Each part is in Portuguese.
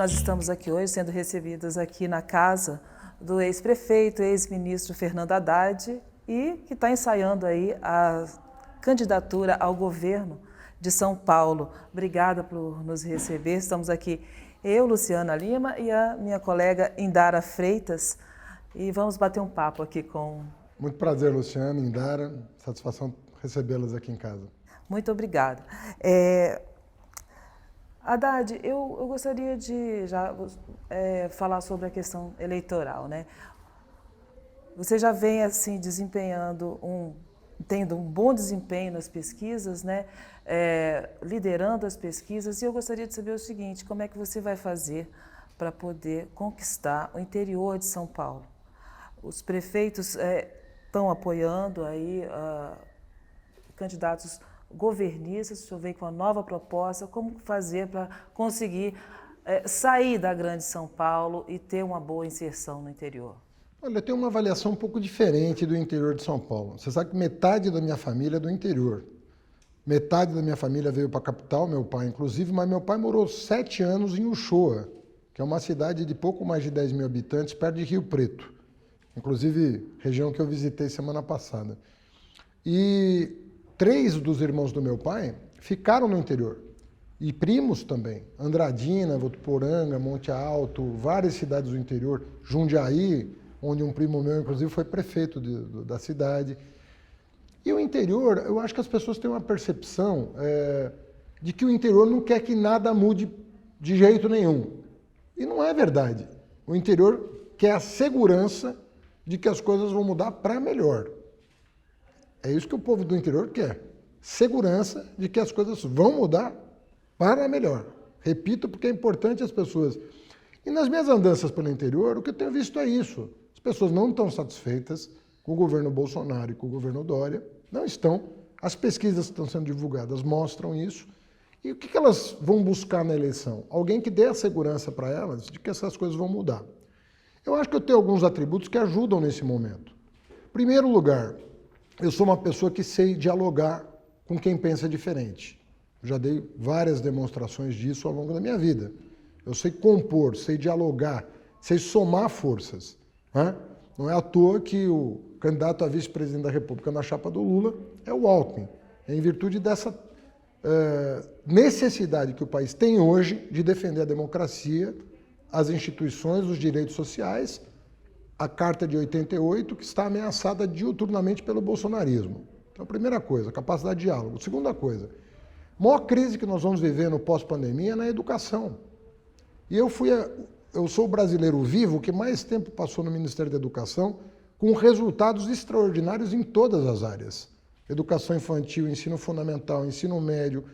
nós estamos aqui hoje sendo recebidas aqui na casa do ex-prefeito, ex-ministro Fernando Haddad e que está ensaiando aí a candidatura ao governo de São Paulo. Obrigada por nos receber. Estamos aqui eu, Luciana Lima, e a minha colega Indara Freitas, e vamos bater um papo aqui com... Muito prazer, Luciana, Indara. Satisfação recebê-las aqui em casa. Muito obrigada. Haddad, eu gostaria de já falar sobre a questão eleitoral, né? Você já vem assim tendo um bom desempenho nas pesquisas, né? Liderando as pesquisas, e eu gostaria de saber o seguinte: como é que você vai fazer para poder conquistar o interior de São Paulo? Os prefeitos estão apoiando aí candidatos governistas, o senhor veio com uma nova proposta, como fazer para conseguir sair da grande São Paulo e ter uma boa inserção no interior? Olha, eu tenho uma avaliação um pouco diferente do interior de São Paulo. Você sabe que metade da minha família é do interior. Metade da minha família veio para a capital, meu pai inclusive, mas meu pai morou 7 anos em Uchoa, que é uma cidade de pouco mais de 10 mil habitantes, perto de Rio Preto. Inclusive, região que eu visitei semana passada. E 3 dos irmãos do meu pai ficaram no interior. E primos também. Andradina, Votuporanga, Monte Alto, várias cidades do interior. Jundiaí, onde um primo meu, inclusive, foi prefeito da cidade. E o interior, eu acho que as pessoas têm uma percepção de que o interior não quer que nada mude de jeito nenhum. E não é verdade. O interior quer a segurança de que as coisas vão mudar para melhor. É isso que o povo do interior quer. Segurança de que as coisas vão mudar para melhor. Repito, porque é importante as pessoas. E nas minhas andanças pelo interior, o que eu tenho visto é isso. As pessoas não estão satisfeitas com o governo Bolsonaro e com o governo Dória. Não estão. As pesquisas que estão sendo divulgadas mostram isso. E o que elas vão buscar na eleição? Alguém que dê a segurança para elas de que essas coisas vão mudar. Eu acho que eu tenho alguns atributos que ajudam nesse momento. Em primeiro lugar, eu sou uma pessoa que sei dialogar com quem pensa diferente. Eu já dei várias demonstrações disso ao longo da minha vida. Eu sei compor, sei dialogar, sei somar forças. Né? Não é à toa que o candidato a vice-presidente da República na chapa do Lula é o Alckmin. É em virtude dessa necessidade que o país tem hoje de defender a democracia, as instituições, os direitos sociais, a Carta de 88, que está ameaçada diuturnamente pelo bolsonarismo. Então, primeira coisa, capacidade de diálogo. Segunda coisa, a maior crise que nós vamos viver no pós-pandemia é na educação. E eu sou o brasileiro vivo que mais tempo passou no Ministério da Educação com resultados extraordinários em todas as áreas. Educação infantil, ensino fundamental, ensino médio,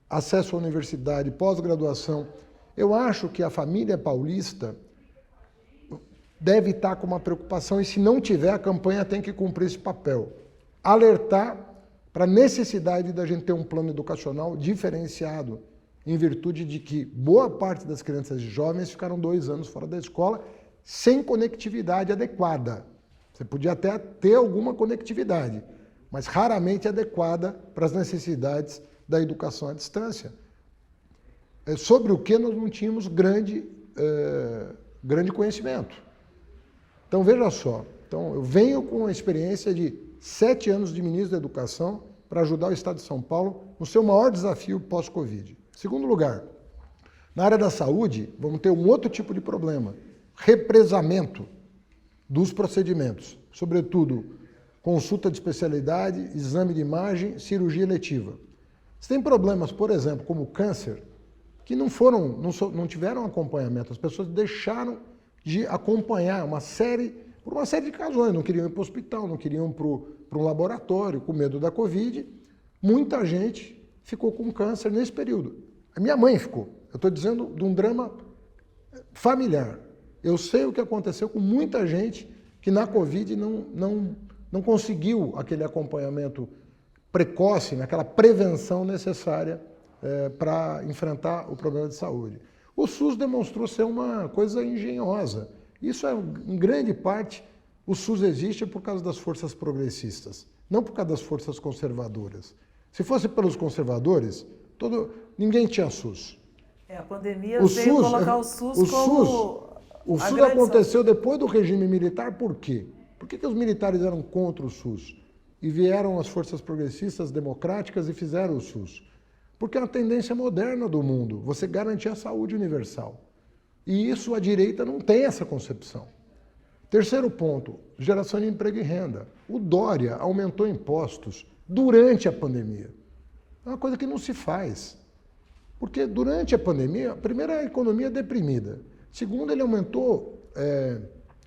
acesso à universidade, pós-graduação. Eu acho que a família paulista deve estar com uma preocupação, e se não tiver, a campanha tem que cumprir esse papel. Alertar para a necessidade da gente ter um plano educacional diferenciado, em virtude de que boa parte das crianças e jovens ficaram 2 anos fora da escola sem conectividade adequada. Você podia até ter alguma conectividade, mas raramente adequada para as necessidades da educação à distância. Sobre o que nós não tínhamos grande conhecimento. Então, veja só, eu venho com a experiência de 7 anos de ministro da Educação para ajudar o Estado de São Paulo no seu maior desafio pós-Covid. Segundo lugar, na área da saúde, vamos ter um outro tipo de problema, represamento dos procedimentos, sobretudo consulta de especialidade, exame de imagem, cirurgia eletiva. Você tem problemas, por exemplo, como o câncer, que não tiveram acompanhamento, as pessoas deixaram de acompanhar por uma série de razões, não queriam ir para o hospital, não queriam ir para um laboratório, com medo da Covid. Muita gente ficou com câncer nesse período. A minha mãe ficou. Eu estou dizendo de um drama familiar. Eu sei o que aconteceu com muita gente que na Covid não conseguiu aquele acompanhamento precoce, aquela prevenção necessária para enfrentar o problema de saúde. O SUS demonstrou ser uma coisa engenhosa. Isso em grande parte, o SUS existe por causa das forças progressistas, não por causa das forças conservadoras. Se fosse pelos conservadores, ninguém tinha SUS. A pandemia veio colocar o SUS como o SUS aconteceu depois do regime militar, por quê? Por que os militares eram contra o SUS? E vieram as forças progressistas democráticas e fizeram o SUS? Porque é uma tendência moderna do mundo, você garantir a saúde universal. E isso a direita não tem essa concepção. Terceiro ponto, geração de emprego e renda. O Dória aumentou impostos durante a pandemia. É uma coisa que não se faz. Porque durante a pandemia, primeiro, a economia é deprimida. Segundo, ele aumentou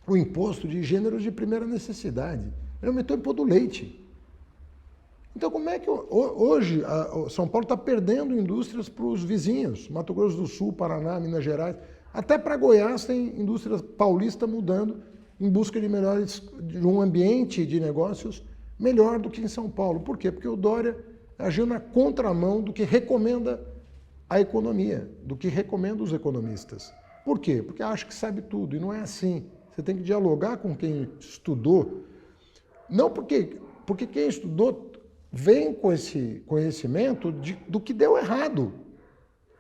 o imposto de gêneros de primeira necessidade. Ele aumentou o imposto do leite. Então, como é que hoje São Paulo está perdendo indústrias para os vizinhos? Mato Grosso do Sul, Paraná, Minas Gerais. Até para Goiás tem indústria paulista mudando em busca de um ambiente de negócios melhor do que em São Paulo. Por quê? Porque o Dória agiu na contramão do que recomenda a economia, do que recomenda os economistas. Por quê? Porque acha que sabe tudo, e não é assim. Você tem que dialogar com quem estudou. Não porque quem estudou vem com esse conhecimento do que deu errado.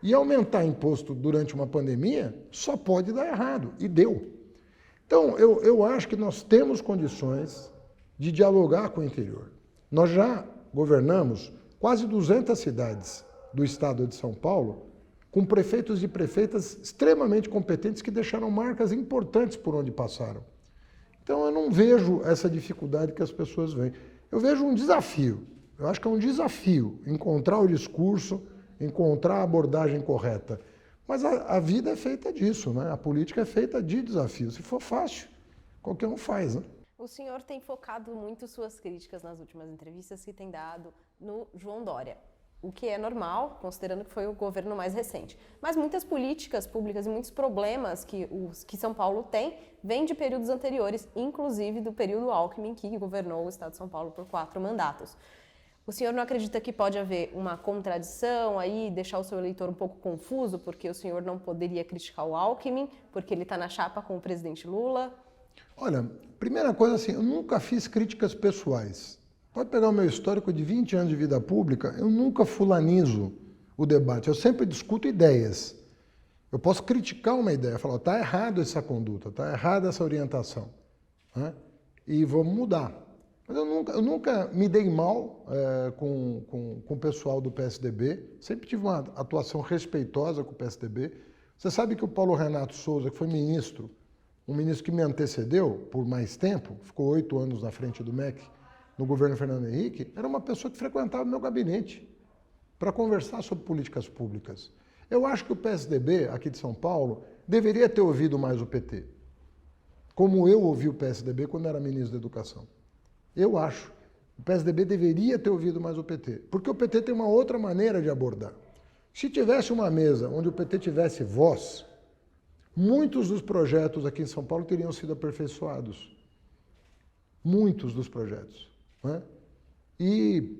E aumentar imposto durante uma pandemia só pode dar errado, e deu. Então, eu acho que nós temos condições de dialogar com o interior. Nós já governamos quase 200 cidades do estado de São Paulo, com prefeitos e prefeitas extremamente competentes que deixaram marcas importantes por onde passaram. Então, eu não vejo essa dificuldade que as pessoas veem. Eu vejo um desafio. Eu acho que é um desafio encontrar o discurso, encontrar a abordagem correta. Mas a vida é feita disso, né? A política é feita de desafios. Se for fácil, qualquer um faz, né? O senhor tem focado muito suas críticas nas últimas entrevistas que tem dado no João Dória, o que é normal, considerando que foi o governo mais recente. Mas muitas políticas públicas e muitos problemas que São Paulo tem vêm de períodos anteriores, inclusive do período Alckmin, que governou o estado de São Paulo por 4 mandatos. O senhor não acredita que pode haver uma contradição aí, deixar o seu eleitor um pouco confuso, porque o senhor não poderia criticar o Alckmin, porque ele está na chapa com o presidente Lula? Olha, primeira coisa assim, eu nunca fiz críticas pessoais. Pode pegar o meu histórico de 20 anos de vida pública, eu nunca fulanizo o debate, eu sempre discuto ideias. Eu posso criticar uma ideia, falar, está errado essa conduta, está errada essa orientação, né? E vamos mudar. Mas eu nunca me dei mal com o pessoal do PSDB, sempre tive uma atuação respeitosa com o PSDB. Você sabe que o Paulo Renato Souza, que foi ministro, um ministro que me antecedeu por mais tempo, ficou 8 anos na frente do MEC, no governo Fernando Henrique, era uma pessoa que frequentava meu gabinete para conversar sobre políticas públicas. Eu acho que o PSDB, aqui de São Paulo, deveria ter ouvido mais o PT, como eu ouvi o PSDB quando era ministro da Educação. Eu acho. O PSDB deveria ter ouvido mais o PT, porque o PT tem uma outra maneira de abordar. Se tivesse uma mesa onde o PT tivesse voz, muitos dos projetos aqui em São Paulo teriam sido aperfeiçoados. Muitos dos projetos, né? E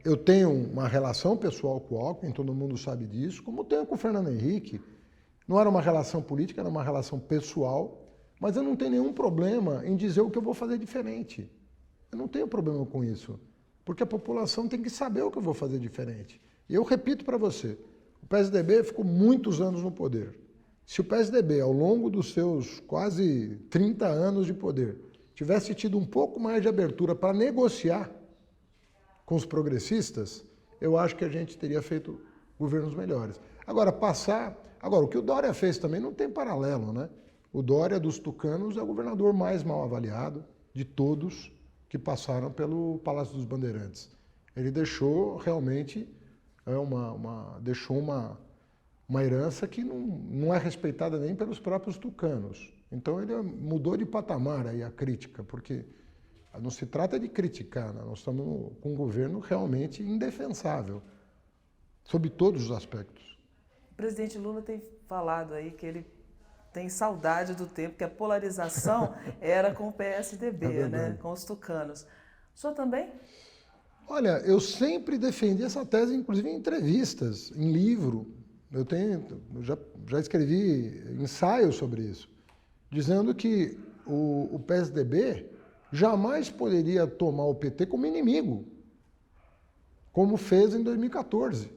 eu tenho uma relação pessoal com o Alckmin, todo mundo sabe disso, como tenho com o Fernando Henrique. Não era uma relação política, era uma relação pessoal. Mas eu não tenho nenhum problema em dizer o que eu vou fazer diferente. Eu não tenho problema com isso, porque a população tem que saber o que eu vou fazer diferente. E eu repito para você, o PSDB ficou muitos anos no poder. Se o PSDB, ao longo dos seus quase 30 anos de poder, tivesse tido um pouco mais de abertura para negociar com os progressistas, eu acho que a gente teria feito governos melhores. Agora, o que o Dória fez também não tem paralelo, né? O Dória dos tucanos é o governador mais mal avaliado de todos que passaram pelo Palácio dos Bandeirantes. Ele deixou realmente deixou uma herança que não é respeitada nem pelos próprios tucanos. Então ele mudou de patamar aí a crítica, porque não se trata de criticar, né? Nós estamos com um governo realmente indefensável, sob todos os aspectos. O presidente Lula tem falado aí que ele tem saudade do tempo que a polarização era com o PSDB, né? Com os tucanos. O senhor também? Olha, eu sempre defendi essa tese, inclusive em entrevistas, em livro. Eu já escrevi ensaios sobre isso, dizendo que o PSDB jamais poderia tomar o PT como inimigo, como fez em 2014.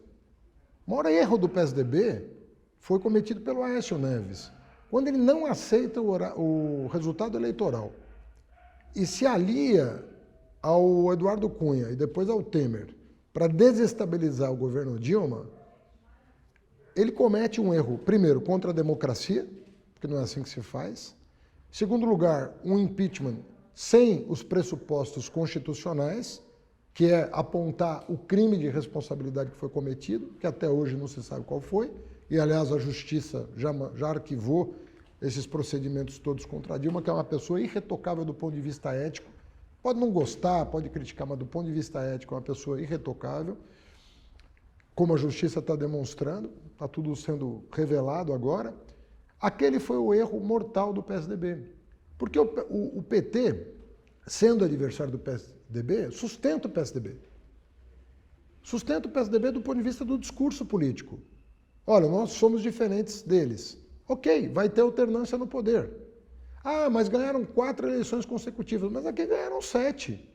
O maior erro do PSDB foi cometido pelo Aécio Neves, quando ele não aceita o resultado eleitoral e se alia ao Eduardo Cunha e depois ao Temer para desestabilizar o governo Dilma. Ele comete um erro, primeiro, contra a democracia, porque não é assim que se faz. Em segundo lugar, um impeachment sem os pressupostos constitucionais, que é apontar o crime de responsabilidade que foi cometido, que até hoje não se sabe qual foi, e, aliás, a Justiça já arquivou esses procedimentos todos contra a Dilma, que é uma pessoa irretocável do ponto de vista ético. Pode não gostar, pode criticar, mas do ponto de vista ético é uma pessoa irretocável, como a Justiça está demonstrando, está tudo sendo revelado agora. Aquele foi o erro mortal do PSDB, porque o PT, sendo adversário do PSDB, sustenta o PSDB. Sustenta o PSDB do ponto de vista do discurso político. Olha, nós somos diferentes deles. Ok, vai ter alternância no poder. Ah, mas ganharam 4 eleições consecutivas, mas aqui ganharam 7.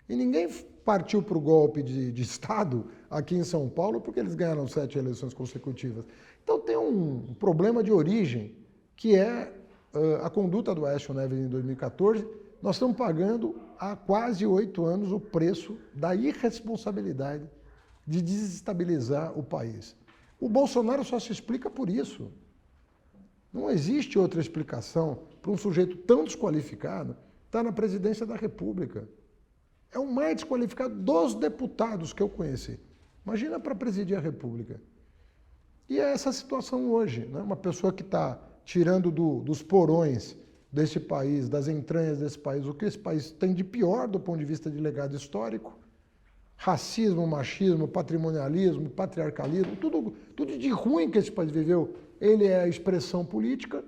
E ninguém partiu para o golpe de Estado aqui em São Paulo porque eles ganharam 7 eleições consecutivas. Então tem um problema de origem, que é a conduta do Aécio Neves em 2014. Nós estamos pagando há quase 8 anos o preço da irresponsabilidade de desestabilizar o país. O Bolsonaro só se explica por isso. Não existe outra explicação para um sujeito tão desqualificado estar na presidência da República. É o mais desqualificado dos deputados que eu conheci. Imagina para presidir a República. E é essa situação hoje, né? Uma pessoa que está tirando dos porões desse país, das entranhas desse país, o que esse país tem de pior do ponto de vista de legado histórico, racismo, machismo, patrimonialismo, patriarcalismo, tudo de ruim que esse país viveu, ele é a expressão política,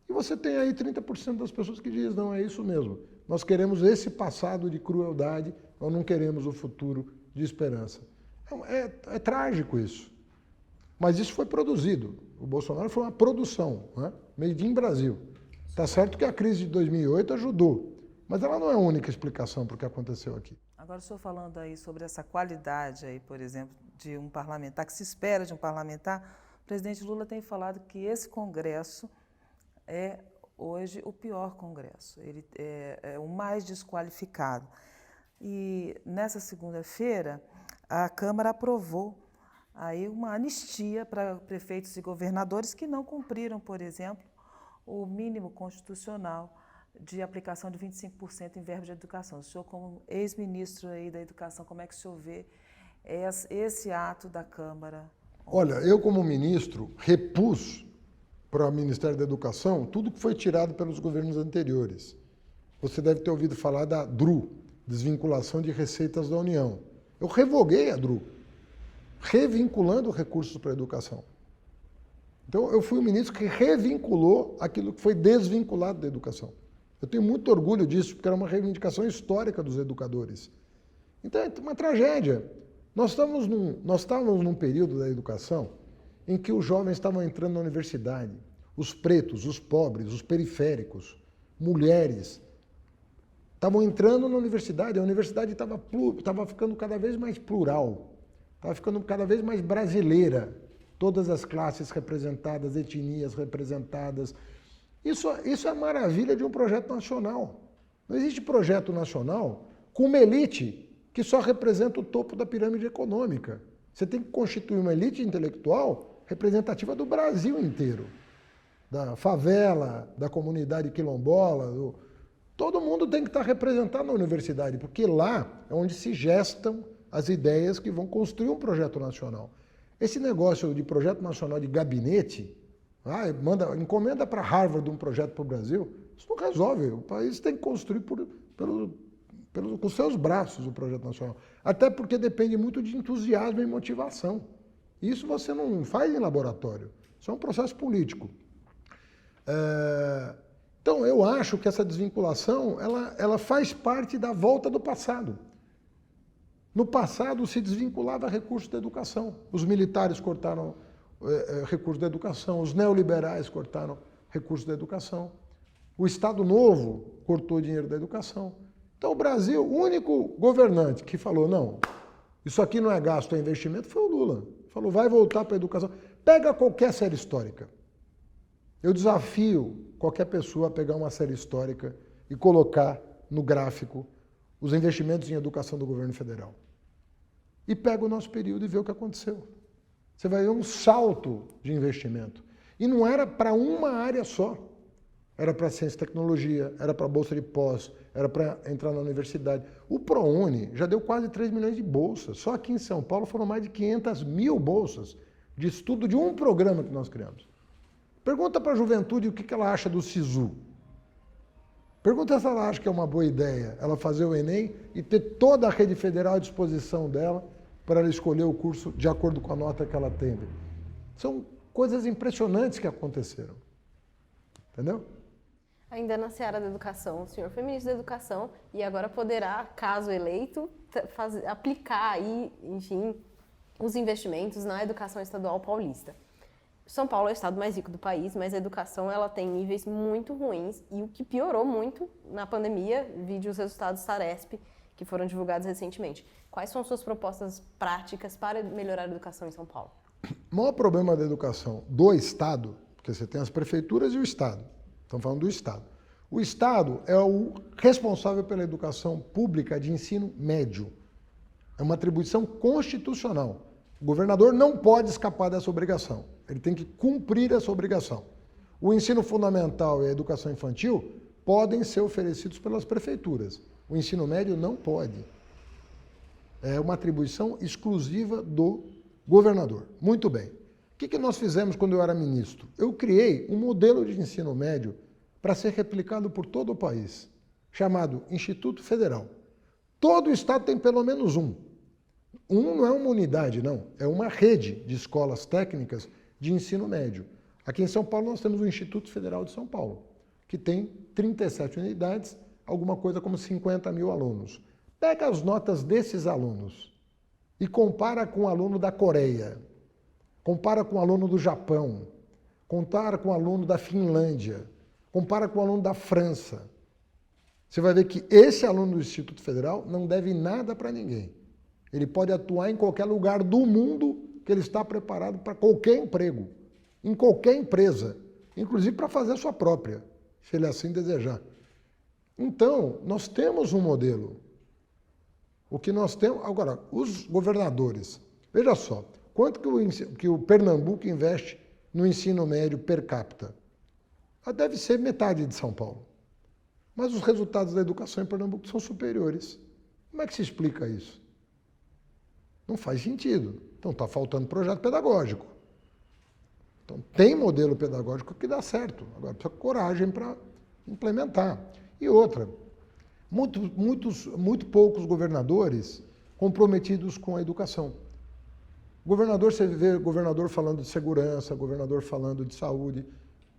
e você tem aí 30% das pessoas que dizem, não, é isso mesmo, nós queremos esse passado de crueldade, nós não queremos o futuro de esperança. É trágico isso, mas isso foi produzido, o Bolsonaro foi uma produção, né? Made in Brasil. Está certo que a crise de 2008 ajudou, mas ela não é a única explicação para o que aconteceu aqui. Agora, o senhor falando aí sobre essa qualidade, aí, por exemplo, de um parlamentar, que se espera de um parlamentar, o presidente Lula tem falado que esse Congresso é, hoje, o pior Congresso, ele é o mais desqualificado. E, nessa segunda-feira, a Câmara aprovou aí uma anistia para prefeitos e governadores que não cumpriram, por exemplo, o mínimo constitucional de aplicação de 25% em verba de educação. O senhor, como ex-ministro aí da Educação, como é que o senhor vê esse ato da Câmara? Olha, eu como ministro repus para o Ministério da Educação tudo que foi tirado pelos governos anteriores. Você deve ter ouvido falar da DRU, Desvinculação de Receitas da União. Eu revoguei a DRU, revinculando recursos para a educação. Então, eu fui o ministro que revinculou aquilo que foi desvinculado da educação. Eu tenho muito orgulho disso, porque era uma reivindicação histórica dos educadores. Então, é uma tragédia. Nós estávamos num período da educação em que os jovens estavam entrando na universidade, os pretos, os pobres, os periféricos, mulheres, estavam entrando na universidade. A universidade estava ficando cada vez mais plural, estava ficando cada vez mais brasileira. Todas as classes representadas, etnias representadas. Isso é a maravilha de um projeto nacional. Não existe projeto nacional com uma elite que só representa o topo da pirâmide econômica. Você tem que constituir uma elite intelectual representativa do Brasil inteiro. Da favela, da comunidade quilombola. Todo mundo tem que estar representado na universidade, porque lá é onde se gestam as ideias que vão construir um projeto nacional. Esse negócio de projeto nacional de gabinete, encomenda para Harvard um projeto para o Brasil, isso não resolve. O país tem que construir com seus braços o projeto nacional. Até porque depende muito de entusiasmo e motivação. Isso você não faz em laboratório. Isso é um processo político. Então, eu acho que essa desvinculação ela faz parte da volta do passado. No passado, se desvinculava recursos da educação. Os militares cortaram recursos da educação, os neoliberais cortaram recursos da educação, o Estado Novo cortou dinheiro da educação. Então, o Brasil, o único governante que falou, não, Isso aqui não é gasto, é investimento, foi o Lula. Falou, vai voltar para a educação. Pega qualquer série histórica. Eu desafio qualquer pessoa a pegar uma série histórica e colocar no gráfico os investimentos em educação do governo federal. E pega o nosso período e vê o que aconteceu. Você vai ver um salto de investimento. E não era para uma área só. Era para ciência e tecnologia, era para bolsa de pós, era para entrar na universidade. O ProUni já deu quase 3 milhões de bolsas. Só aqui em São Paulo foram mais de 500 mil bolsas de estudo de um programa que nós criamos. Pergunta para a juventude o que ela acha do SISU. Pergunta se ela acha que é uma boa ideia ela fazer o Enem e ter toda a rede federal à disposição dela para ela escolher o curso de acordo com a nota que ela teve. São coisas impressionantes que aconteceram. Entendeu? Ainda na seara da educação, o senhor foi ministro da Educação e agora poderá, caso eleito, aplicar aí, enfim, os investimentos na educação estadual paulista. São Paulo é o estado mais rico do país, mas a educação ela tem níveis muito ruins e o que piorou muito na pandemia, vide os resultados Saresp, que foram divulgados recentemente. Quais são suas propostas práticas para melhorar a educação em São Paulo? O maior problema da educação do Estado, porque você tem as prefeituras e o Estado, estamos falando do Estado. O Estado é o responsável pela educação pública de ensino médio. É uma atribuição constitucional. O governador não pode escapar dessa obrigação. Ele tem que cumprir essa obrigação. O ensino fundamental e a educação infantil podem ser oferecidos pelas prefeituras. O ensino médio não pode. É uma atribuição exclusiva do governador. Muito bem. O que nós fizemos quando eu era ministro? Eu criei um modelo de ensino médio para ser replicado por todo o país, chamado Instituto Federal. Todo o estado tem pelo menos um. Um não é uma unidade, não. É uma rede de escolas técnicas de ensino médio. Aqui em São Paulo nós temos o Instituto Federal de São Paulo, que tem 37 unidades, alguma coisa como 50 mil alunos. Pega as notas desses alunos e compara com o aluno da Coreia, compara com o aluno do Japão, compara com o aluno da Finlândia, compara com o aluno da França. Você vai ver que esse aluno do Instituto Federal não deve nada para ninguém. Ele pode atuar em qualquer lugar do mundo que ele está preparado para qualquer emprego, em qualquer empresa, inclusive para fazer a sua própria, se ele assim desejar. Então, nós temos um modelo. O que nós temos... Agora, os governadores, veja só, quanto que o Pernambuco investe no ensino médio per capita? Deve ser metade de São Paulo. Mas os resultados da educação em Pernambuco são superiores. Como é que se explica isso? Não faz sentido. Então está faltando projeto pedagógico. Então tem modelo pedagógico que dá certo. Agora precisa de coragem para implementar. E outra, muito poucos governadores comprometidos com a educação. Você vê governador falando de segurança, governador falando de saúde,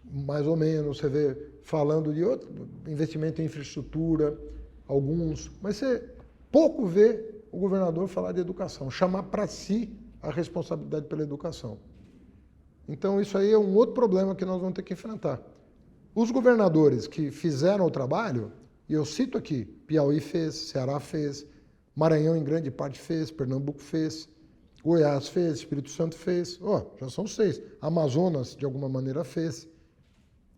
mais ou menos, você vê falando de outro investimento em infraestrutura, alguns, mas você pouco vê o governador falar de educação, chamar para si a responsabilidade pela educação. Então isso aí é um outro problema que nós vamos ter que enfrentar. Os governadores que fizeram o trabalho, e eu cito aqui, Piauí fez, Ceará fez, Maranhão em grande parte fez, Pernambuco fez, Goiás fez, Espírito Santo fez, já são 6. Amazonas, de alguma maneira, fez.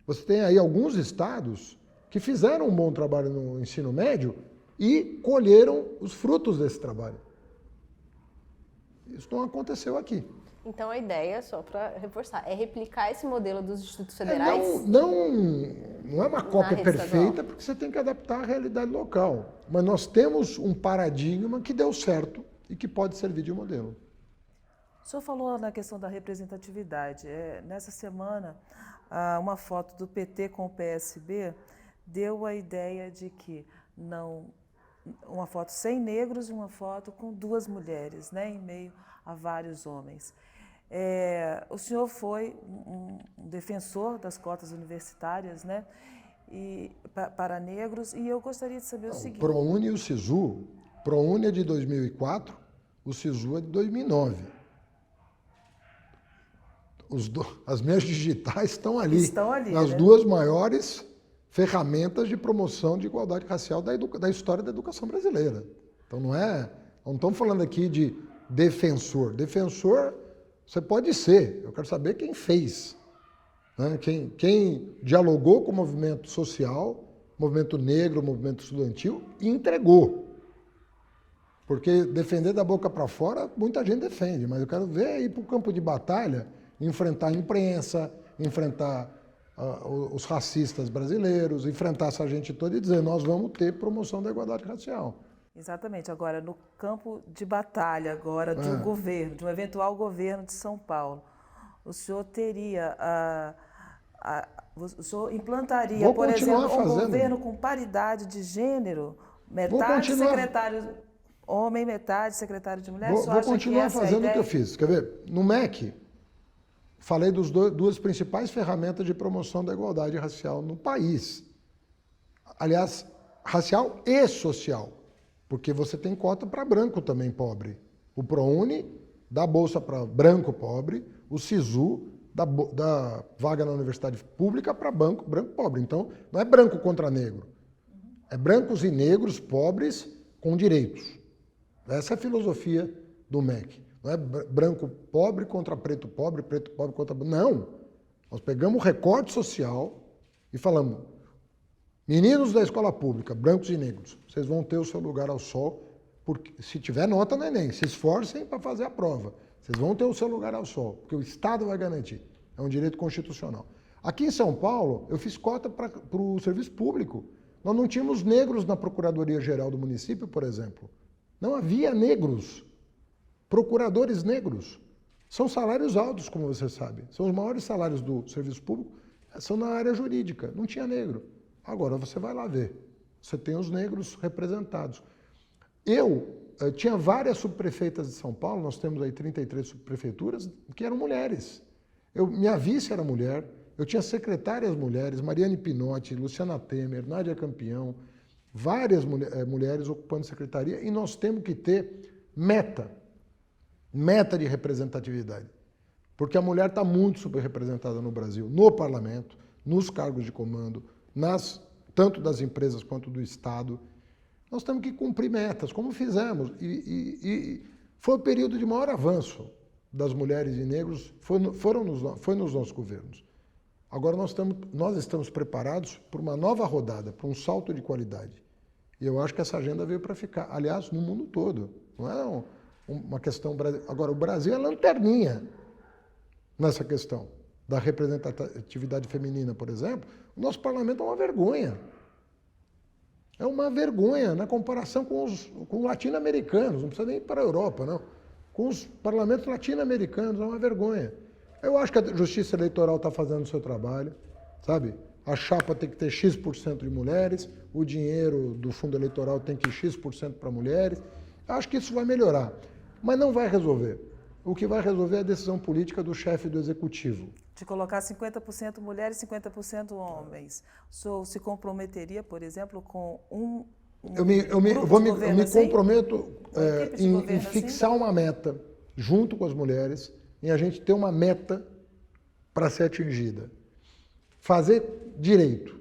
Você tem aí alguns estados que fizeram um bom trabalho no ensino médio e colheram os frutos desse trabalho. Isso não aconteceu aqui. Então a ideia, só para reforçar, é replicar esse modelo dos institutos federais? Não é uma cópia perfeita, porque você tem que adaptar à realidade local. Mas nós temos um paradigma que deu certo e que pode servir de modelo. O senhor falou na questão da representatividade. Nessa semana, uma foto do PT com o PSB deu a ideia de que uma foto sem negros e uma foto com 2 mulheres, né, em meio a vários homens. O senhor foi um defensor das cotas universitárias, né, para negros, e eu gostaria de saber o seguinte... O ProUni e o SISU, ProUni é de 2004, o SISU é de 2009. As minhas digitais estão ali. Estão ali, nas né? 2 maiores ferramentas de promoção de igualdade racial da história da educação brasileira. Então não Não estamos falando aqui de defensor. Defensor, você pode ser. Eu quero saber quem fez. Né? Quem dialogou com o movimento social, movimento negro, movimento estudantil, e entregou. Porque defender da boca para fora, muita gente defende, mas eu quero ver ir para o campo de batalha, enfrentar a imprensa, enfrentar os racistas brasileiros, enfrentar essa gente toda e dizer, nós vamos ter promoção da igualdade racial. Exatamente. Agora, no campo de batalha agora de um governo, de um eventual governo de São Paulo, o senhor teria, o senhor implantaria, por exemplo, um governo com paridade de gênero, metade secretário homem, metade secretário de mulher? Vou continuar fazendo o que eu fiz. Quer ver? No MEC, falei das duas principais ferramentas de promoção da igualdade racial no país. Aliás, racial e social. Porque você tem cota para branco também pobre. O ProUni dá bolsa para branco pobre, o SISU dá vaga na universidade pública para branco pobre. Então, não é branco contra negro. É brancos e negros pobres com direitos. Essa é a filosofia do MEC. Não é branco pobre contra preto pobre contra... Não! Nós pegamos o recorte social e falamos, meninos da escola pública, brancos e negros, vocês vão ter o seu lugar ao sol, porque se tiver nota no Enem, se esforcem para fazer a prova. Vocês vão ter o seu lugar ao sol, porque o Estado vai garantir. É um direito constitucional. Aqui em São Paulo, eu fiz cota para o serviço público. Nós não tínhamos negros na Procuradoria-Geral do município, por exemplo. Não havia negros, procuradores negros. São salários altos, como você sabe. São os maiores salários do serviço público, são na área jurídica. Não tinha negro. Agora você vai lá ver. Você tem os negros representados. Eu tinha várias subprefeitas de São Paulo, nós temos aí 33 subprefeituras, que eram mulheres. Minha vice era mulher, eu tinha secretárias mulheres, Mariane Pinotti, Luciana Temer, Nádia Campião, várias mulheres ocupando secretaria, e nós temos que ter meta de representatividade. Porque a mulher está muito subrepresentada no Brasil, no parlamento, nos cargos de comando, tanto das empresas quanto do Estado. Nós temos que cumprir metas, como fizemos. E foi o período de maior avanço das mulheres e negros, foi nos nossos governos. Agora nós estamos preparados para uma nova rodada, para um salto de qualidade. E eu acho que essa agenda veio para ficar, aliás, no mundo todo. Não é uma questão... Agora, o Brasil é lanterninha nessa questão da representatividade feminina, por exemplo. O nosso parlamento é uma vergonha. É uma vergonha na comparação com os latino-americanos, não precisa nem ir para a Europa, não. Com os parlamentos latino-americanos, é uma vergonha. Eu acho que a Justiça Eleitoral está fazendo o seu trabalho, sabe? A chapa tem que ter X% de mulheres, o dinheiro do fundo eleitoral tem que ir X% para mulheres. Eu acho que isso vai melhorar, mas não vai resolver. O que vai resolver é a decisão política do chefe do executivo. De colocar 50% mulheres e 50% homens. O senhor se comprometeria, por exemplo, com eu me comprometo em fixar uma meta, junto com as mulheres, em a gente ter uma meta para ser atingida. Fazer direito.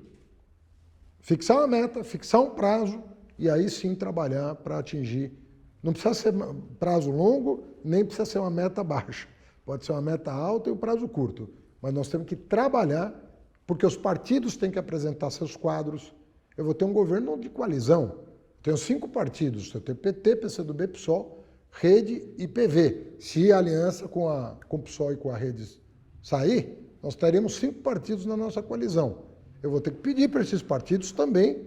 Fixar uma meta, fixar um prazo, e aí sim trabalhar para atingir. Não precisa ser prazo longo, nem precisa ser uma meta baixa. Pode ser uma meta alta e um prazo curto. Mas nós temos que trabalhar, porque os partidos têm que apresentar seus quadros. Eu vou ter um governo de coalizão. Tenho 5 partidos. Eu tenho PT, PCdoB, PSOL, Rede e PV. Se a aliança com o PSOL e com a Rede sair, nós teremos 5 partidos na nossa coalizão. Eu vou ter que pedir para esses partidos também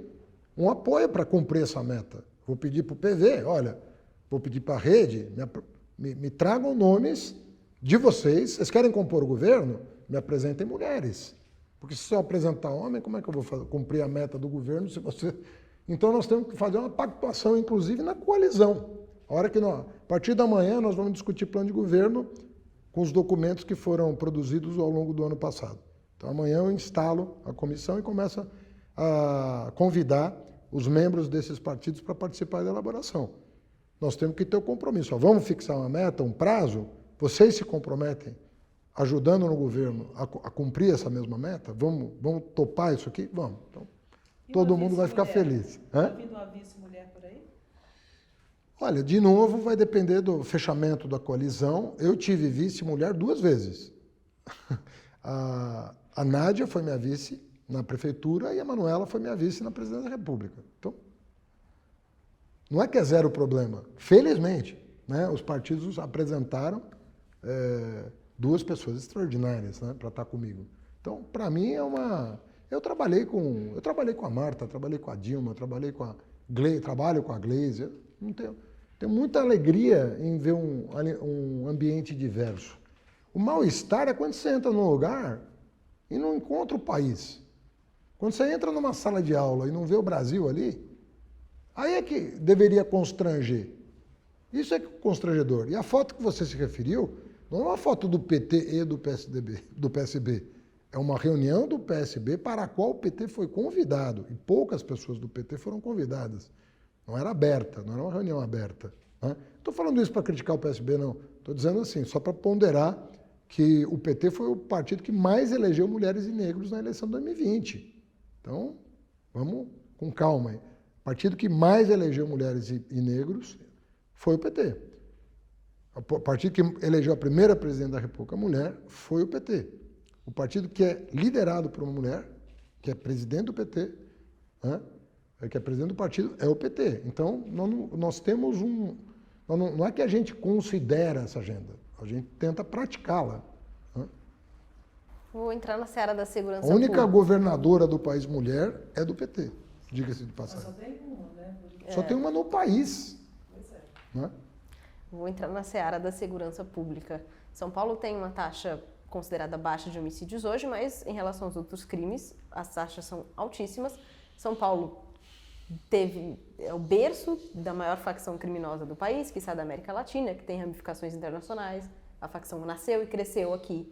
um apoio para cumprir essa meta. Vou pedir para o PV, olha, vou pedir para a Rede, me tragam nomes de vocês querem compor o governo? Me apresentem mulheres. Porque se eu apresentar homem, como é que eu vou cumprir a meta do governo se você... Então nós temos que fazer uma pactuação, inclusive, na coalizão. A partir da manhã, nós vamos discutir plano de governo com os documentos que foram produzidos ao longo do ano passado. Então amanhã eu instalo a comissão e começo a convidar os membros desses partidos para participar da elaboração. Nós temos que ter o compromisso. Vamos fixar uma meta, um prazo? Vocês se comprometem ajudando no governo a cumprir essa mesma meta? Vamos topar isso aqui? Vamos. Então, todo mundo vai ficar feliz. Está vindo uma vice-mulher por aí? Olha, de novo, vai depender do fechamento da coalizão. Eu tive vice-mulher 2 vezes. A Nádia foi minha vice na prefeitura e a Manuela foi minha vice na presidência da República. Então, não é que é zero problema. Felizmente, né, os partidos apresentaram 2 pessoas extraordinárias, né, para estar comigo. Então, para mim, Eu trabalhei com a Marta, trabalhei com a Dilma, trabalho com a Gleisi. Tenho muita alegria em ver um ambiente diverso. O mal-estar é quando você entra num lugar e não encontra o país. Quando você entra numa sala de aula e não vê o Brasil ali, aí é que deveria constranger. Isso é constrangedor. E a foto que você se referiu não é uma foto do PT e do PSB. É uma reunião do PSB para a qual o PT foi convidado. E poucas pessoas do PT foram convidadas. Não era aberta, não era uma reunião aberta. Né? Estou falando isso para criticar o PSB, não. Estou dizendo assim, só para ponderar que o PT foi o partido que mais elegeu mulheres e negros na eleição de 2020. Então, vamos com calma aí. O partido que mais elegeu mulheres e negros foi o PT. O partido que elegeu a primeira presidente da República mulher foi o PT. O partido que é liderado por uma mulher, que é presidente do PT, né? Que é presidente do partido, é o PT. Então, nós temos não é que a gente considera essa agenda, a gente tenta praticá-la. Né? Vou entrar na seara da segurança A única pública. governadora do país mulher é do PT, diga-se de passagem. Só tem uma, né? Só tem uma no país. Pois é. Né? Vou entrar na seara da segurança pública. São Paulo tem uma taxa considerada baixa de homicídios hoje, mas em relação aos outros crimes, as taxas são altíssimas. São Paulo é o berço da maior facção criminosa do país, que sai da América Latina, que tem ramificações internacionais. A facção nasceu e cresceu aqui.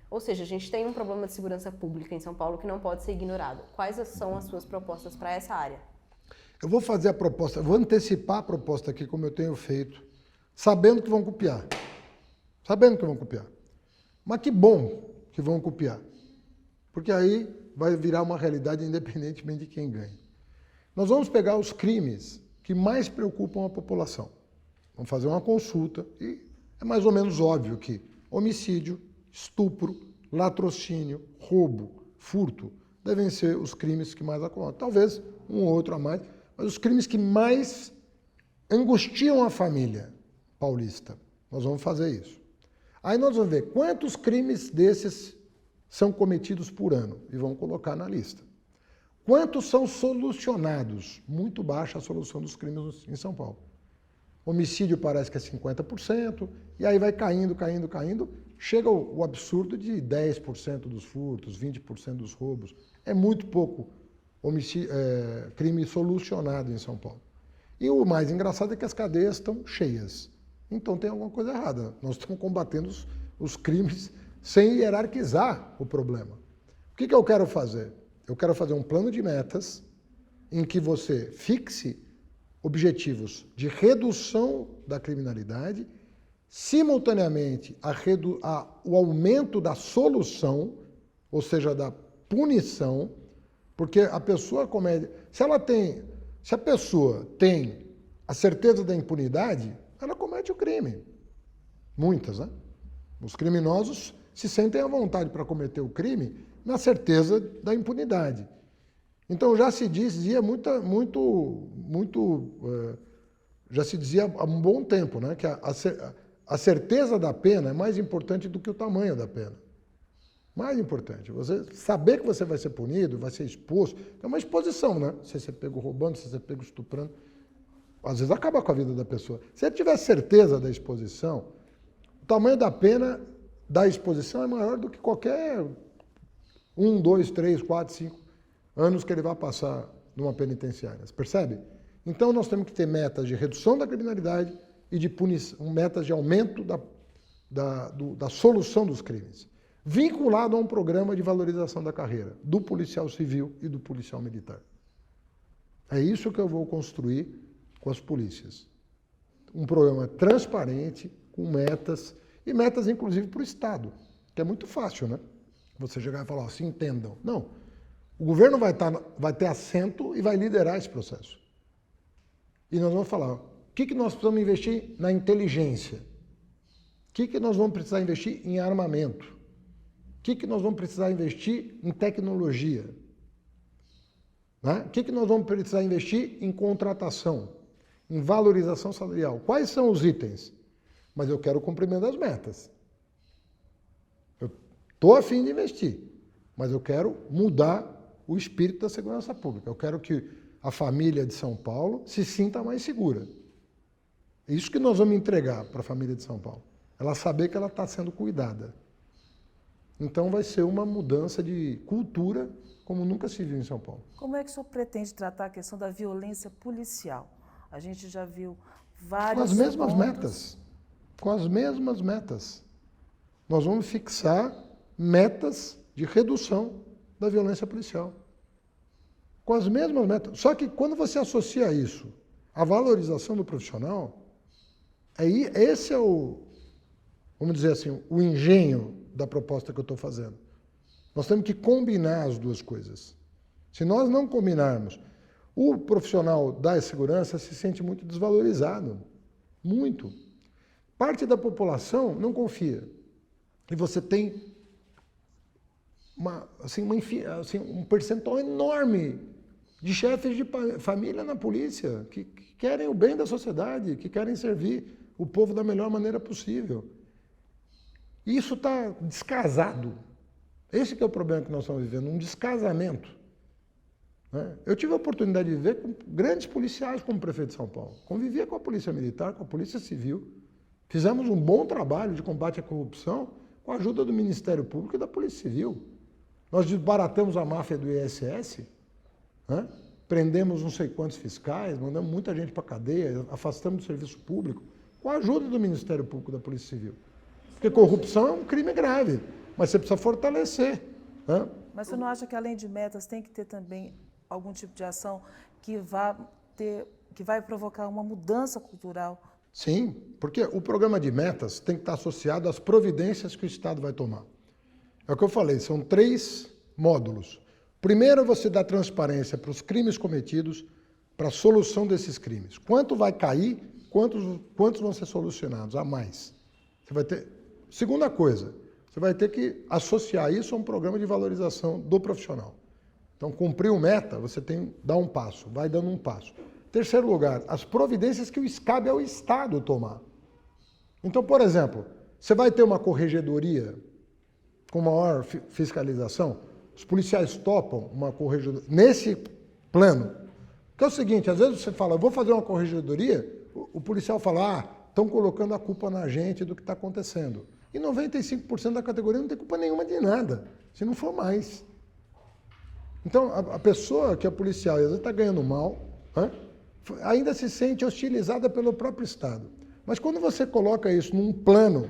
Ou seja, a gente tem um problema de segurança pública em São Paulo que não pode ser ignorado. Quais são as suas propostas para essa área? Eu vou fazer a proposta, vou antecipar a proposta aqui, como eu tenho feito, sabendo que vão copiar. Sabendo que vão copiar. Mas que bom que vão copiar. Porque aí vai virar uma realidade independentemente de quem ganha. Nós vamos pegar os crimes que mais preocupam a população. Vamos fazer uma consulta e é mais ou menos óbvio que homicídio, estupro, latrocínio, roubo, furto devem ser os crimes que mais acomodam. Talvez um ou outro a mais, mas os crimes que mais angustiam a família paulista. Nós vamos fazer isso. Aí nós vamos ver quantos crimes desses são cometidos por ano e vamos colocar na lista. Quantos são solucionados? Muito baixa a solução dos crimes em São Paulo. Homicídio parece que é 50%, e aí vai caindo, chega o absurdo de 10% dos furtos, 20% dos roubos. É muito pouco crime solucionado em São Paulo. E o mais engraçado é que as cadeias estão cheias. Então tem alguma coisa errada. Nós estamos combatendo os crimes sem hierarquizar o problema. O que eu quero fazer? Eu quero fazer um plano de metas em que você fixe objetivos de redução da criminalidade, simultaneamente o aumento da solução, ou seja, da punição, porque a pessoa comete... Se a pessoa tem a certeza da impunidade, ela comete o crime. Muitas, né? Os criminosos se sentem à vontade para cometer o crime na certeza da impunidade. Então já se dizia já se dizia há um bom tempo, né, que a certeza da pena é mais importante do que o tamanho da pena. Mais importante. Você saber que você vai ser punido, vai ser exposto, é uma exposição, né? Se você pega roubando, se você pega estuprando, às vezes acaba com a vida da pessoa. Se ele tiver certeza da exposição, o tamanho da pena da exposição é maior do que qualquer 1, 2, 3, 4, 5 anos que ele vai passar numa penitenciária. Você percebe? Então nós temos que ter metas de redução da criminalidade e de punição, metas de aumento da solução dos crimes, vinculado a um programa de valorização da carreira do policial civil e do policial militar. É isso que eu vou construir com as polícias. Um programa transparente, com metas, e metas inclusive para o Estado, que é muito fácil, né? Você chegar e falar, se entendam. Não. O governo vai ter assento e vai liderar esse processo. E nós vamos falar, que nós precisamos investir? Na inteligência. O que nós vamos precisar investir em armamento? O que nós vamos precisar investir em tecnologia? Né? O que nós vamos precisar investir em contratação, em valorização salarial? Quais são os itens? Mas eu quero o cumprimento das metas. Eu estou a fim de investir, mas eu quero mudar o espírito da segurança pública. Eu quero que a família de São Paulo se sinta mais segura. É isso que nós vamos entregar para a família de São Paulo. Ela saber que ela está sendo cuidada. Então vai ser uma mudança de cultura como nunca se viu em São Paulo. Como é que o senhor pretende tratar a questão da violência policial? A gente já viu vários Com as mesmas pontos. metas. Com as mesmas metas. Nós vamos fixar metas de redução da violência policial. Com as mesmas metas. Só que quando você associa isso à valorização do profissional, aí esse é o, vamos dizer assim, o engenho da proposta que eu estou fazendo. Nós temos que combinar as duas coisas. Se nós não combinarmos, o profissional da segurança se sente muito desvalorizado. Muito. Parte da população não confia. E você tem um percentual enorme de chefes de família na polícia que querem o bem da sociedade, que querem servir o povo da melhor maneira possível. E isso está descasado. Esse que é o problema que nós estamos vivendo, um descasamento. Né? Eu tive a oportunidade de viver com grandes policiais como prefeito de São Paulo. Convivia com a Polícia Militar, com a Polícia Civil. Fizemos um bom trabalho de combate à corrupção com a ajuda do Ministério Público e da Polícia Civil. Nós desbaratamos a máfia do ISS, né? Prendemos não sei quantos fiscais, mandamos muita gente para a cadeia, afastamos do serviço público, com a ajuda do Ministério Público e da Polícia Civil. Porque corrupção é um crime grave, mas você precisa fortalecer. Né? Mas você não acha que, além de metas, tem que ter também algum tipo de ação que vai provocar uma mudança cultural? Sim, porque o programa de metas tem que estar associado às providências que o Estado vai tomar. É o que eu falei, são 3 módulos. Primeiro, você dá transparência para os crimes cometidos, para a solução desses crimes. Quanto vai cair, quantos vão ser solucionados a mais? Você vai ter... Segunda coisa, você vai ter que associar isso a um programa de valorização do profissional. Então, cumprir o meta, você tem que dar um passo, vai dando um passo. Terceiro lugar, as providências que cabe ao Estado tomar. Então, por exemplo, você vai ter uma corregedoria com maior fiscalização, os policiais topam uma corregedoria nesse plano. Que é o seguinte, às vezes você fala, vou fazer uma corregedoria, o policial fala, estão colocando a culpa na gente do que está acontecendo. E 95% da categoria não tem culpa nenhuma de nada, se não for mais. Então, a pessoa que é policial e às vezes está ganhando mal, ainda se sente hostilizada pelo próprio Estado. Mas quando você coloca isso num plano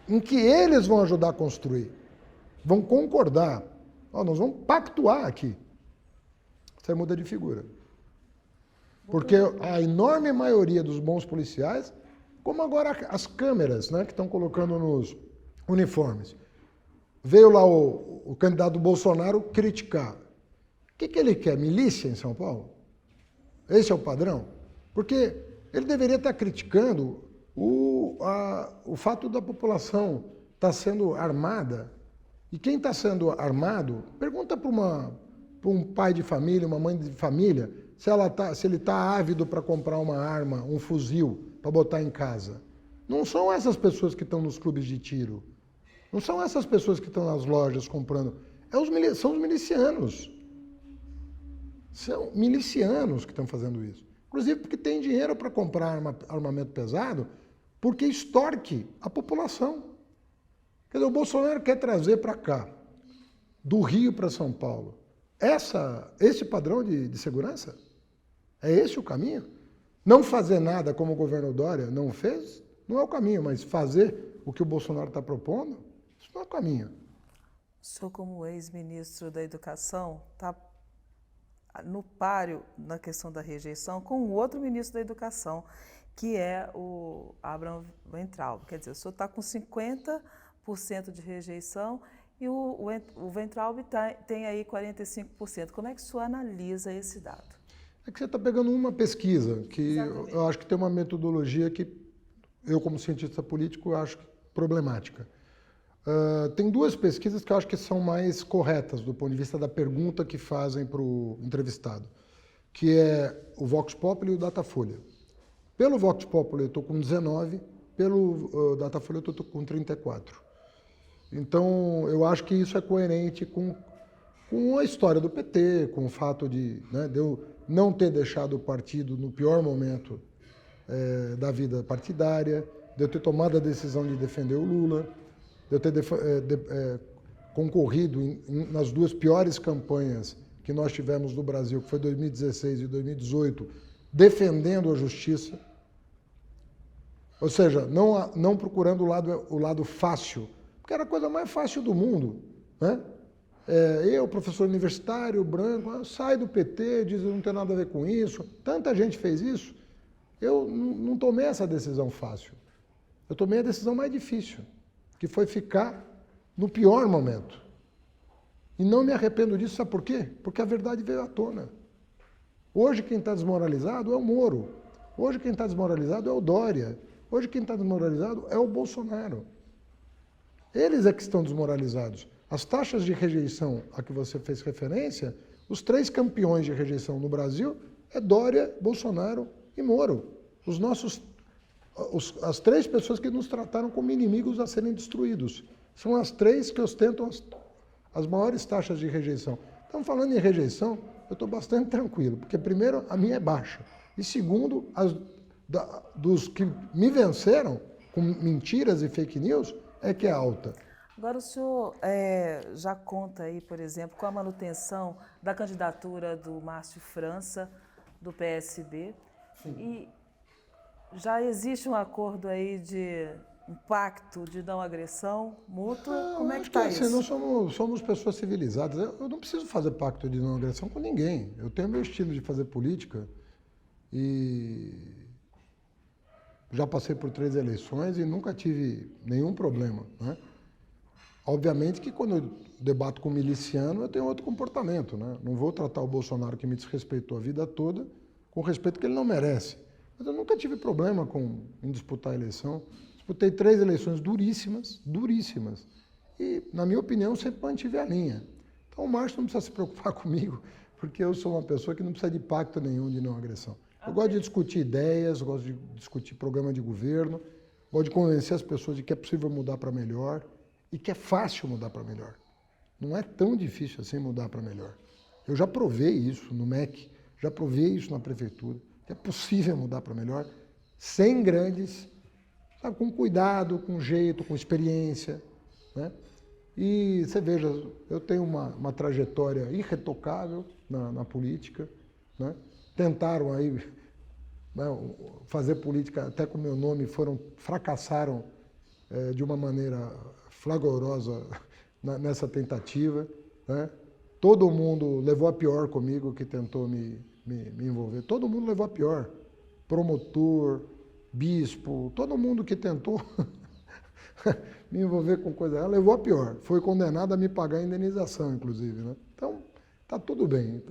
em que eles vão ajudar a construir, vão concordar, nós vamos pactuar aqui, você muda de figura. Porque a enorme maioria dos bons policiais, como agora as câmeras, né, que estão colocando nos uniformes, veio lá o candidato Bolsonaro criticar. O que ele quer? Milícia em São Paulo? Esse é o padrão? Porque ele deveria estar criticando o fato da população estar sendo armada. E quem está sendo armado, pergunta para um pai de família, uma mãe de família, se ele está ávido para comprar uma arma, um fuzil, para botar em casa. Não são essas pessoas que estão nos clubes de tiro. Não são essas pessoas que estão nas lojas comprando. São os milicianos. São milicianos que estão fazendo isso. Inclusive porque tem dinheiro para comprar armamento pesado, porque extorque a população. Quer dizer, o Bolsonaro quer trazer para cá, do Rio para São Paulo, esse padrão de segurança? É esse o caminho? Não fazer nada como o governo Dória não fez, não é o caminho, mas fazer o que o Bolsonaro está propondo, isso não é o caminho. O senhor, como ex-ministro da Educação, está no páreo na questão da rejeição com o outro ministro da Educação, que é o Abraham Weintraub. Quer dizer, o senhor está com 50% de rejeição e o Weintraub tem aí 45%. Como é que o senhor analisa esse dado? É que você está pegando uma pesquisa, que Exatamente. eu acho que tem uma metodologia que eu, como cientista político, eu acho problemática. Tem duas pesquisas que eu acho que são mais corretas do ponto de vista da pergunta que fazem para o entrevistado, que é o Vox Populi e o Datafolha. Pelo Vox Populi eu estou com 19, pelo Datafolha eu estou com 34. Então, eu acho que isso é coerente com a história do PT, com o fato de eu não ter deixado o partido no pior momento da vida partidária, de eu ter tomado a decisão de defender o Lula, de eu ter concorrido nas duas piores campanhas que nós tivemos no Brasil, que foi 2016 e 2018, defendendo a justiça, ou seja, não procurando o lado fácil, porque era a coisa mais fácil do mundo, né? Eu, professor universitário, branco, sai do PT, diz que não tem nada a ver com isso, tanta gente fez isso, eu não tomei essa decisão fácil, eu tomei a decisão mais difícil, que foi ficar no pior momento. E não me arrependo disso, sabe por quê? Porque a verdade veio à tona. Hoje quem está desmoralizado é o Moro, hoje quem está desmoralizado é o Dória, hoje quem está desmoralizado é o Bolsonaro. Eles é que estão desmoralizados. As taxas de rejeição a que você fez referência, os três campeões de rejeição no Brasil é Dória, Bolsonaro e Moro. As três pessoas que nos trataram como inimigos a serem destruídos. São as três que ostentam as maiores taxas de rejeição. Estamos falando em rejeição, eu estou bastante tranquilo, porque primeiro, a minha é baixa. E segundo, dos que me venceram com mentiras e fake news, é que é alta. Agora, o senhor já conta aí, por exemplo, com a manutenção da candidatura do Márcio França, do PSB. Sim. E já existe um acordo aí de um pacto de não agressão mútua? Como é que está isso? Nós somos pessoas civilizadas. Eu não preciso fazer pacto de não agressão com ninguém. Eu tenho meu estilo de fazer política e já passei por 3 eleições e nunca tive nenhum problema, né? Obviamente que quando eu debato com miliciano, eu tenho outro comportamento, né? Não vou tratar o Bolsonaro, que me desrespeitou a vida toda, com o respeito que ele não merece. Mas eu nunca tive problema em disputar a eleição. Disputei 3 eleições duríssimas, duríssimas. E, na minha opinião, sempre mantive a linha. Então o Márcio não precisa se preocupar comigo, porque eu sou uma pessoa que não precisa de pacto nenhum de não agressão. Eu gosto de discutir ideias, gosto de discutir programa de governo, gosto de convencer as pessoas de que é possível mudar para melhor e que é fácil mudar para melhor. Não é tão difícil assim mudar para melhor. Eu já provei isso no MEC, já provei isso na prefeitura, que é possível mudar para melhor, sem grandes, sabe, com cuidado, com jeito, com experiência, né? E você veja, eu tenho uma trajetória irretocável na política, né? Tentaram aí, né, fazer política até com o meu nome, fracassaram de uma maneira flagrosa nessa tentativa, né? Todo mundo levou a pior comigo que tentou me envolver. Todo mundo levou a pior. Promotor, bispo, todo mundo que tentou me envolver com coisa, levou a pior. Foi condenado a me pagar a indenização, inclusive, né? Então, tá tudo bem,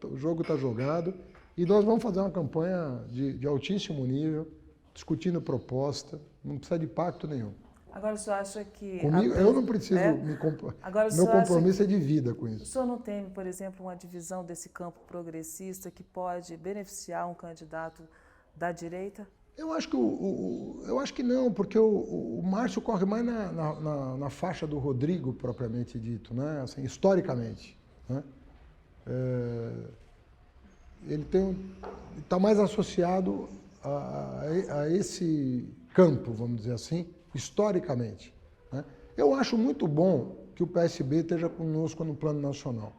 o jogo está jogado e nós vamos fazer uma campanha de altíssimo nível, discutindo proposta, não precisa de pacto nenhum. Agora o senhor acha que... Comigo, eu não preciso meu compromisso é de vida com isso. O senhor não teme, por exemplo, uma divisão desse campo progressista que pode beneficiar um candidato da direita? Eu acho que não, porque o Márcio corre mais na faixa do Rodrigo, propriamente dito, né? Assim, historicamente, né? Ele está mais associado a esse campo, vamos dizer assim, historicamente, né? Eu acho muito bom que o PSB esteja conosco no plano nacional,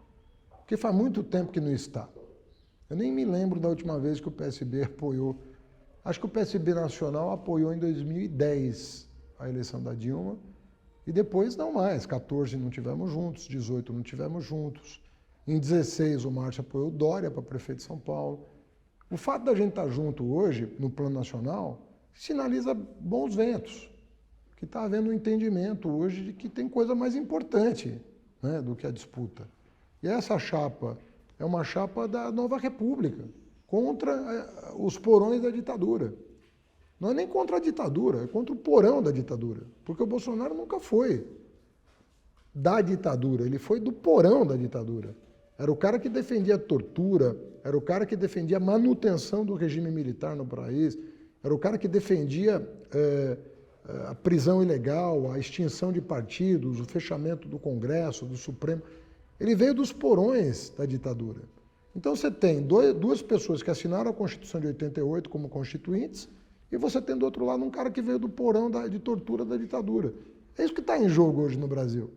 porque faz muito tempo que não está. Eu nem me lembro da última vez que o PSB apoiou. Acho que o PSB nacional apoiou em 2010 a eleição da Dilma e depois não mais. 14 não tivemos juntos, 18 não tivemos juntos. Em 16 o Márcio apoiou o Dória para prefeito de São Paulo. O fato da gente estar junto hoje no plano nacional sinaliza bons ventos, que está havendo um entendimento hoje de que tem coisa mais importante, né, do que a disputa. E essa chapa é uma chapa da Nova República. contra os porões da ditadura. Não é nem contra a ditadura, é contra o porão da ditadura. Porque o Bolsonaro nunca foi da ditadura, ele foi do porão da ditadura. Era o cara que defendia a tortura, era o cara que defendia a manutenção do regime militar no país, era o cara que defendia a prisão ilegal, a extinção de partidos, o fechamento do Congresso, do Supremo. Ele veio dos porões da ditadura. Então você tem duas pessoas que assinaram a Constituição de 88 como constituintes, e você tem do outro lado um cara que veio do porão de tortura da ditadura. É isso que está em jogo hoje no Brasil.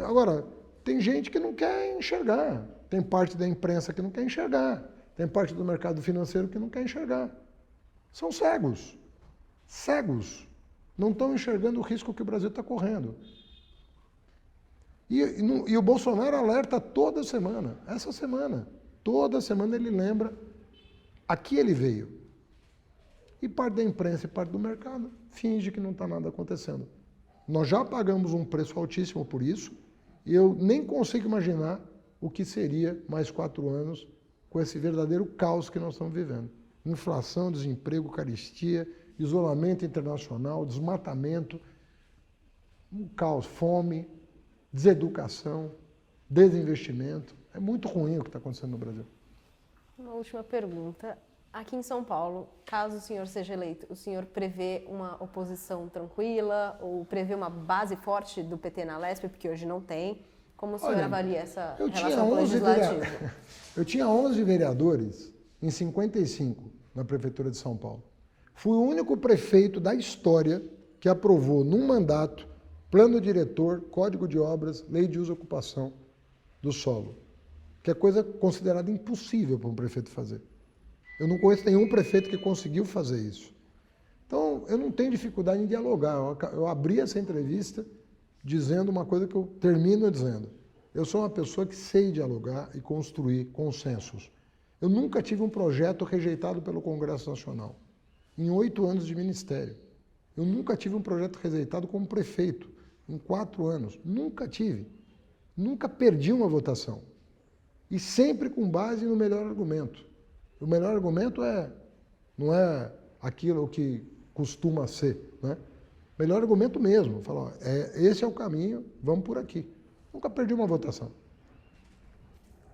Agora, tem gente que não quer enxergar, tem parte da imprensa que não quer enxergar, tem parte do mercado financeiro que não quer enxergar. São cegos. Cegos. Não estão enxergando o risco que o Brasil está correndo. E o Bolsonaro alerta toda semana, essa semana. Toda semana ele lembra a que ele veio. E parte da imprensa e parte do mercado finge que não está nada acontecendo. Nós já pagamos um preço altíssimo por isso, e eu nem consigo imaginar o que seria mais 4 anos com esse verdadeiro caos que nós estamos vivendo. Inflação, desemprego, carestia, isolamento internacional, desmatamento, um caos, fome, deseducação, desinvestimento. É muito ruim o que está acontecendo no Brasil. Uma última pergunta. Aqui em São Paulo, caso o senhor seja eleito, o senhor prevê uma oposição tranquila ou prevê uma base forte do PT na Lespe, porque hoje não tem? Como o senhor avalia essa relação com o Legislativo? Eu tinha 11 vereadores em 55 na Prefeitura de São Paulo. Fui o único prefeito da história que aprovou num mandato plano diretor, código de obras, lei de uso e ocupação do solo, que é coisa considerada impossível para um prefeito fazer. Eu não conheço nenhum prefeito que conseguiu fazer isso. Então, eu não tenho dificuldade em dialogar. Eu abri essa entrevista dizendo uma coisa que eu termino dizendo. Eu sou uma pessoa que sei dialogar e construir consensos. Eu nunca tive um projeto rejeitado pelo Congresso Nacional, em 8 anos de ministério. Eu nunca tive um projeto rejeitado como prefeito, em 4 anos. Nunca tive. Nunca perdi uma votação. E sempre com base no melhor argumento. O melhor argumento não é aquilo que costuma ser, né? Melhor argumento mesmo. Falar, esse é o caminho, vamos por aqui. Nunca perdi uma votação.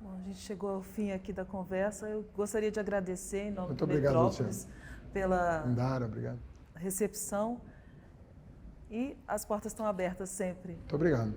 Bom, a gente chegou ao fim aqui da conversa. Eu gostaria de agradecer em nome Muito do obrigado, Metrópolis Luciano. pela Indara, obrigado. recepção, e as portas estão abertas sempre. Muito obrigado.